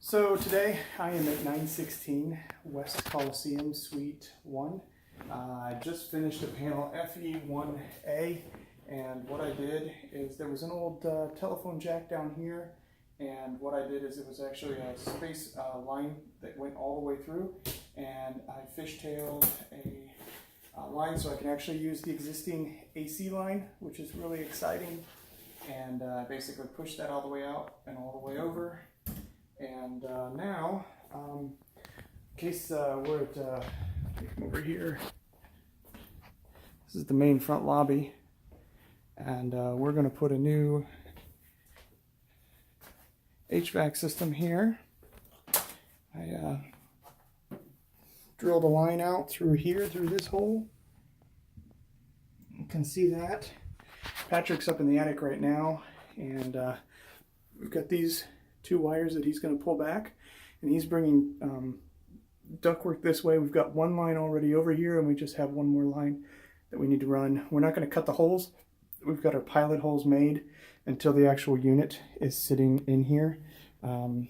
So today I am at 916 West Coliseum Suite 1. I just finished a panel FE1A, and what I did is there was an old telephone jack down here, and what I did is it was actually a space line that went all the way through, and I fishtailed a line so I can actually use the existing AC line, which is really exciting, and I basically pushed that all the way out and all the way over. And now, in case we're at, come over here, this is the main front lobby, and we're going to put a new HVAC system here. I drilled a line out through here, through this hole. You can see that. Patrick's up in the attic right now, and we've got these two wires that he's going to pull back, and he's bringing ductwork this way. We've got one line already over here, and we just have one more line that we need to run. We're not going to cut the holes. We've got our pilot holes made until the actual unit is sitting in here. Come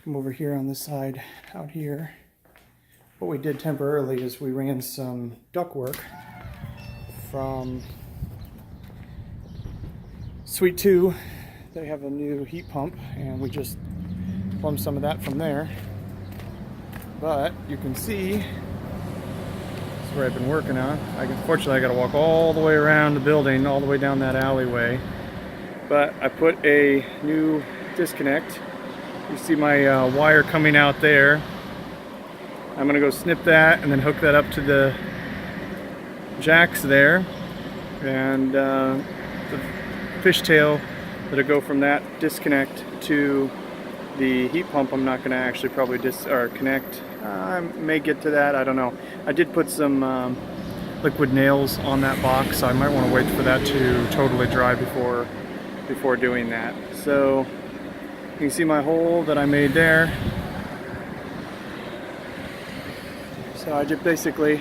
over here on this side out here. What we did temporarily is we ran some ductwork from Suite 2. They have a new heat pump, and we just plumbed some of that from there. But you can see, this is where I've been working on. Unfortunately, I got to walk all the way around the building, all the way down that alleyway. But I put a new disconnect. You see my wire coming out there. I'm going to go snip that and then hook that up to the jacks there. And the fishtail that'll go from that disconnect to the heat pump. I'm not going to actually probably connect. I may get to that, I don't know. I did put some liquid nails on that box, so I might want to wait for that to totally dry before doing that. So you can see my hole that I made there. So I just basically,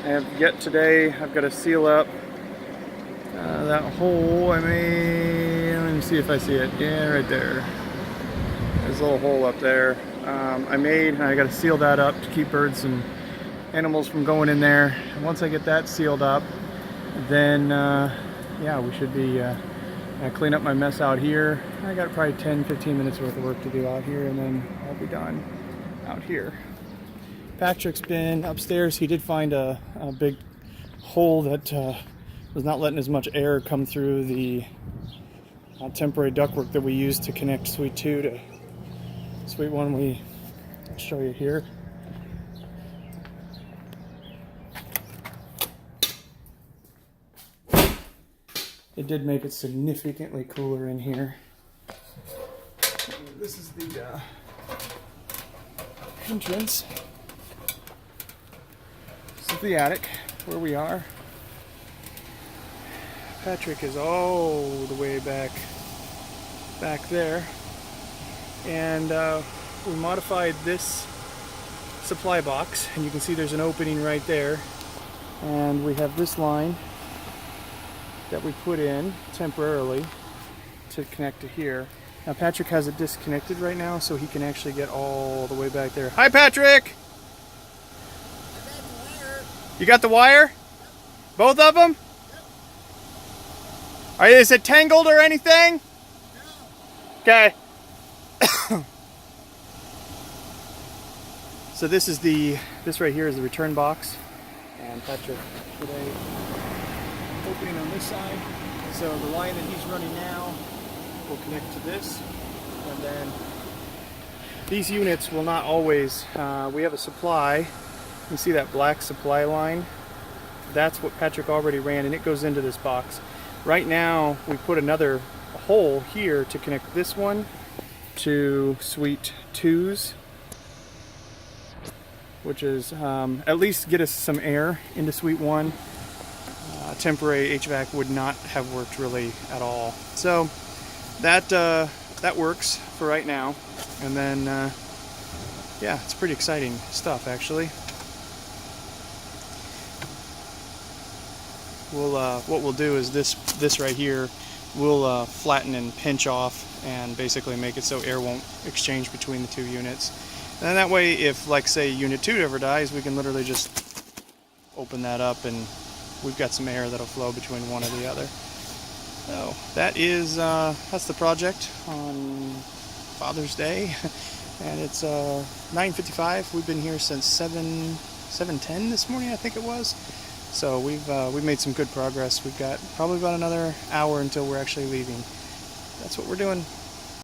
I have yet today, I've got to seal up that hole. Let me see if I see it. Yeah, right there. There's a little hole up there. I got to seal that up to keep birds and animals from going in there. And once I get that sealed up, then yeah, we should be clean up my mess out here. I got probably 10-15 minutes worth of work to do out here, and then I'll be done out here. Patrick's been upstairs. He did find a big hole that was not letting as much air come through the temporary ductwork that we used to connect Suite 2 to Suite 1. I'll show you here. It did make it significantly cooler in here. This is the entrance. This is the attic where we are. Patrick is all the way back there, and we modified this supply box, and you can see there's an opening right there, and we have this line that we put in temporarily to connect to here. Now Patrick has it disconnected right now, so he can actually get all the way back there. Hi, Patrick! You got the wire? Both of them? Is it tangled or anything? No. Okay. So this right here is the return box, and Patrick today opening on this side. So the line that he's running now will connect to this, and then these units will not always. We have a supply. You can see that black supply line. That's what Patrick already ran, and it goes into this box. Right now, we put another hole here to connect this one to Suite 2's, which is at least get us some air into Suite 1. Temporary HVAC would not have worked really at all. So that works for right now. And then, yeah, it's pretty exciting stuff, actually. What we'll do is this right here we'll flatten and pinch off and basically make it so air won't exchange between the two units. And that way, if, like, say, Unit 2 ever dies, we can literally just open that up and we've got some air that'll flow between one or the other. So that's the project on Father's Day, and it's 9:55. We've been here since 7:10 this morning, I think it was. So we've made some good progress. We've got probably about another hour until we're actually leaving. That's what we're doing.